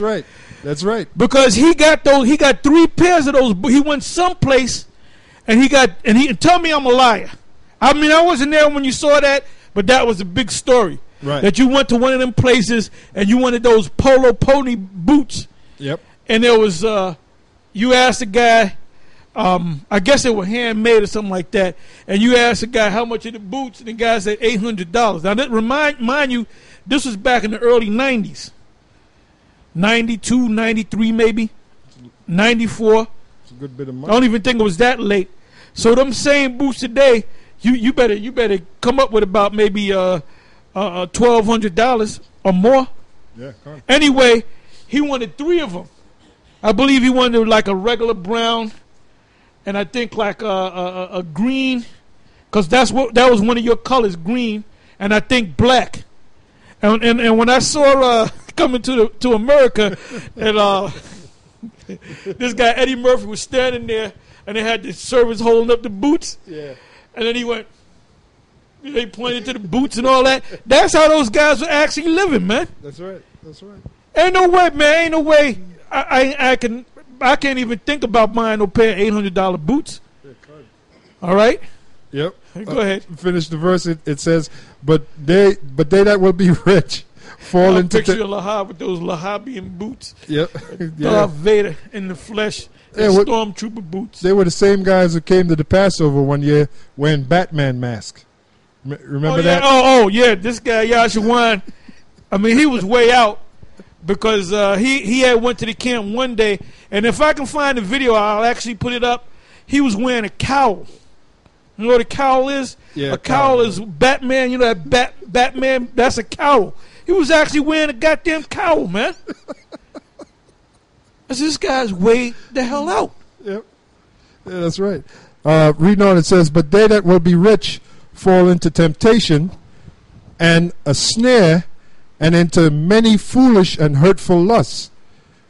Right. That's right. Because he got 3 pairs of those. He went someplace, and he tell me I'm a liar. I mean, I wasn't there when you saw that, but that was a big story. Right. That you went to one of them places and you wanted those Polo Pony boots. Yep. And there was you asked the guy, I guess they were handmade or something like that, and you asked the guy how much are the boots, and the guy said $800. Now, that mind you, this was back in the early 90s. 92, 93 maybe, 94. It's a good bit of money. I don't even think it was that late. So them same boots today, you better come up with about maybe $1,200 or more. Yeah. Come on. Anyway, he wanted 3 of them. I believe he wanted like a regular brown, and I think like a green, because that was one of your colors, green, and I think black. And when I saw coming to America, and this guy Eddie Murphy was standing there, and they had the servants holding up the boots. Yeah. And then they pointed to the boots and all that. That's how those guys were actually living, man. That's right. That's right. Ain't no way, man. Ain't no way. I can't even think about buying no pair of $800 boots. Yeah, all right. Yep. Go ahead. Finish the verse. It says, "But they that will be rich fall into." Picture of Lahab with those Lahabian boots. Yep. Darth Vader in the flesh. Yeah, stormtrooper boots. They were the same guys who came to the Passover one year wearing Batman masks. Remember that? Oh, yeah. This guy Yashawan. I mean, he was way out because he had went to the camp one day, and if I can find the video, I'll actually put it up. He was wearing a cowl. You know what a cowl is? Yeah, a cowl is Batman. You know that Batman. That's a cowl. He was actually wearing a goddamn cowl, man. This guy's way the hell out. Yep. Yeah, that's right. Reading on, it says, "But they that will be rich fall into temptation and a snare, and into many foolish and hurtful lusts,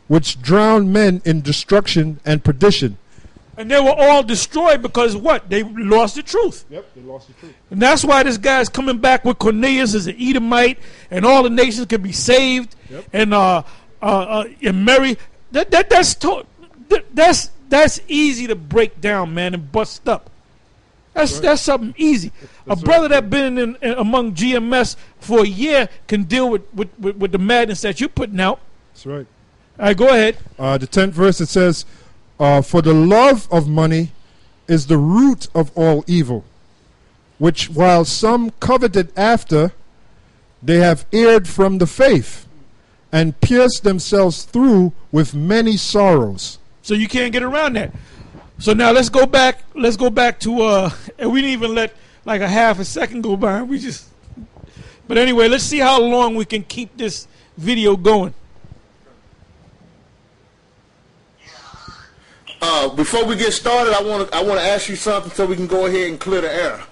which drown men in destruction and perdition." And they were all destroyed because what? They lost the truth. Yep, they lost the truth. And that's why this guy's coming back with Cornelius as an Edomite, and all the nations can be saved. Yep. And Mary. That's easy to break down, man, and bust up. That's something easy. That's a brother that been in among GMS for a year can deal with the madness that you're putting out. That's right. All right, go ahead. The 10th verse, it says, "For the love of money is the root of all evil, which while some coveted after, they have erred from the faith, and pierced themselves through with many sorrows." So you can't get around that. So now let's go back. Let's go back to and we didn't even let like a half a second go by. But anyway, let's see how long we can keep this video going. Before we get started, I want to ask you something so we can go ahead and clear the air.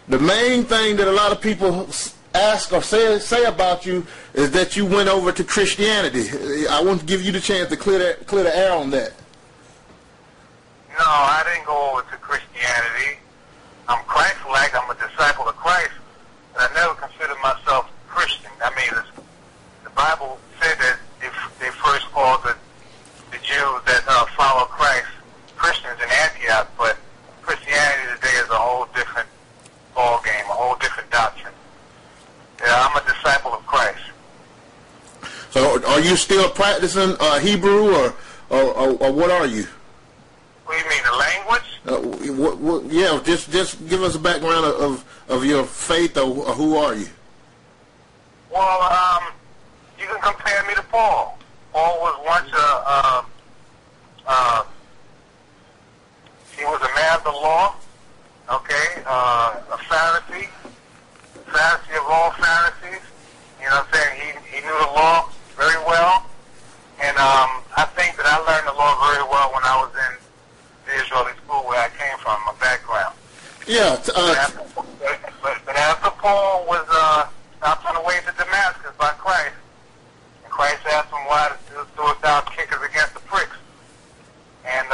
The main thing that a lot of people ask or say about you is that you went over to Christianity. I want to give you the chance to clear the air on that. No, I didn't go over to Christianity. I'm Christ-like. I'm a disciple of Christ, but I never considered myself Christian. I mean, the Bible said that if they first called the Jews that follow Christ Christians in Antioch, but Christianity today is a whole different ball game, a whole different doctrine. Yeah, I'm a disciple of Christ. So, are you still practicing Hebrew, or what are you? What do you mean, the language? Yeah, just give us a background of your faith, or who are you? Well, you can compare me to Paul. Paul was once he was a man of the law, okay, a Pharisee of all Pharisees. You know what I'm saying? He knew the law very well, and I think that I learned the law very well when I was in the Israeli school where I came from, my background. Yeah. But after Paul was stopped on the way to Damascus by Christ, and Christ asked him, "Why dost thou kick us against the pricks?" And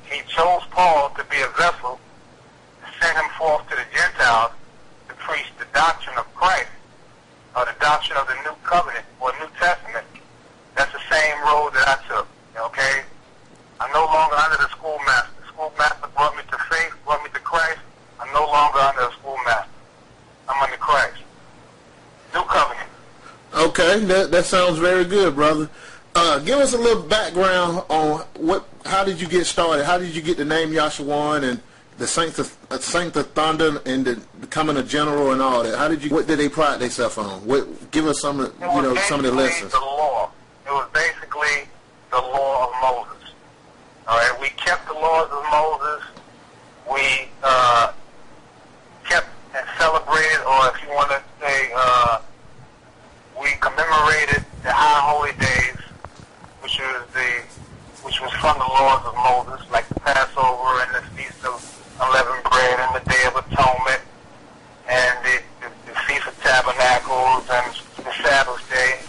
he chose Paul to be a vessel, sent him forth to the Gentiles to preach the doctrine of Christ, or the doctrine of the New Covenant or New Testament. That's the same same road that I took. Okay? I'm no longer under the schoolmaster. The schoolmaster brought me to faith, brought me to Christ. I'm no longer under the schoolmaster. I'm under Christ. New covenant. Okay, that sounds very good, brother. Give us a little background on how did you get started? How did you get the name Yashawan and the Saints of Thunder and becoming a general and all that? What did they pride themselves on? Give us some of the lessons. The law. It was basically the law of Moses. All right, we kept the laws of Moses. We kept and celebrated, or if you want to say, we commemorated the high holy days, which was from the laws of Moses, like the Passover and the Feast of Unleavened Bread and the Day of Atonement and the Feast of Tabernacles and the Sabbath Day.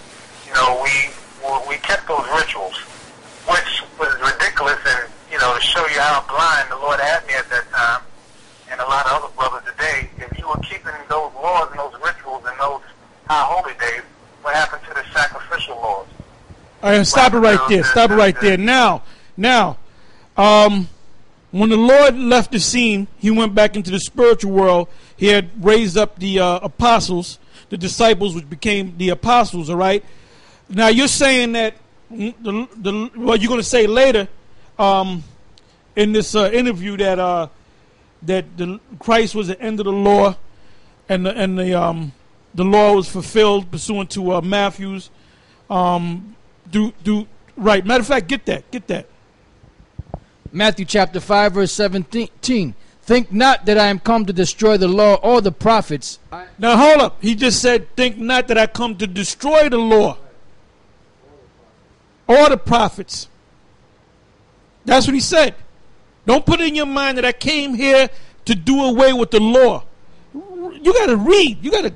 You know, we kept those rituals, which was ridiculous, and to show you how blind the Lord had me at that time, and a lot of other brothers today. If you were keeping those laws and those rituals and those high holy days, what happened to the sacrificial laws? All right, stop it right there. Stop it right there. Now, when the Lord left the scene, he went back into the spiritual world. He had raised up the apostles, the disciples, which became the apostles, all right? Now, you're saying that, what you're going to say later in this interview that Christ was the end of the law and the law was fulfilled pursuant to Matthew's. Right. Matter of fact, get that. Matthew chapter 5, verse 17. Think not that I am come to destroy the law or the prophets. Now hold up. He just said, think not that I come to destroy the law or the prophets. That's what he said. Don't put it in your mind that I came here to do away with the law. You got to read. You got to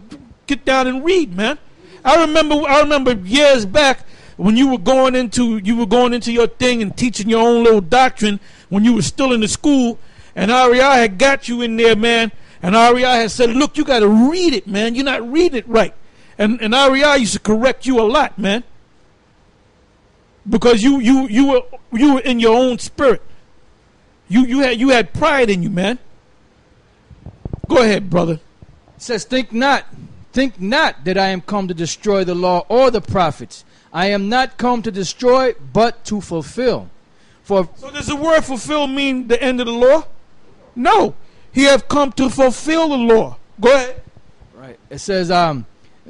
get down and read, man. I remember years back when you were going into your thing and teaching your own little doctrine when you were still in the school, and REI had got you in there, man, and REI had said, look, you got to read it, man. You're not reading it right. And REI used to correct you a lot, man, because you were in your own spirit. You had pride in you, man. Go ahead, brother. It says, think not that I am come to destroy the law or the prophets. I am not come to destroy, but to fulfill. So does the word fulfill mean the end of the law? No. He have come to fulfill the law. Go ahead. Right. It says,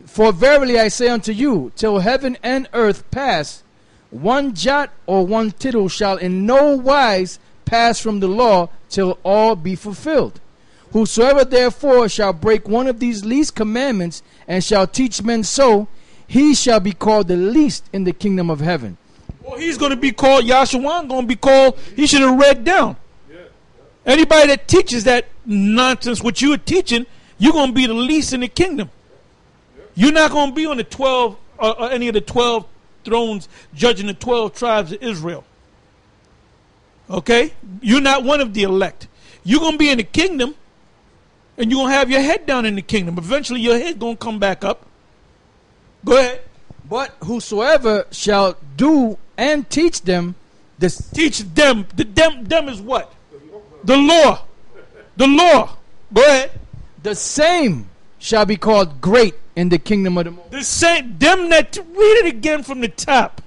for verily I say unto you, till heaven and earth pass, one jot or one tittle shall in no wise pass from the law till all be fulfilled. Whosoever therefore shall break one of these least commandments and shall teach men so, he shall be called the least in the kingdom of heaven. Well, he's going to be called, Yashawan going to be called, he should have read down. Anybody that teaches that nonsense, what you're teaching, you're going to be the least in the kingdom. You're not going to be on the 12, or any of the 12 thrones judging the 12 tribes of Israel. Okay? You're not one of the elect. You're going to be in the kingdom, and you're going to have your head down in the kingdom. Eventually, your head going to come back up. Go ahead. But whosoever shall do and teach them, teach them. Them is what? The law. The law. Go ahead. The same shall be called great in the kingdom of the Lord. The same. Them that, read it again from the top.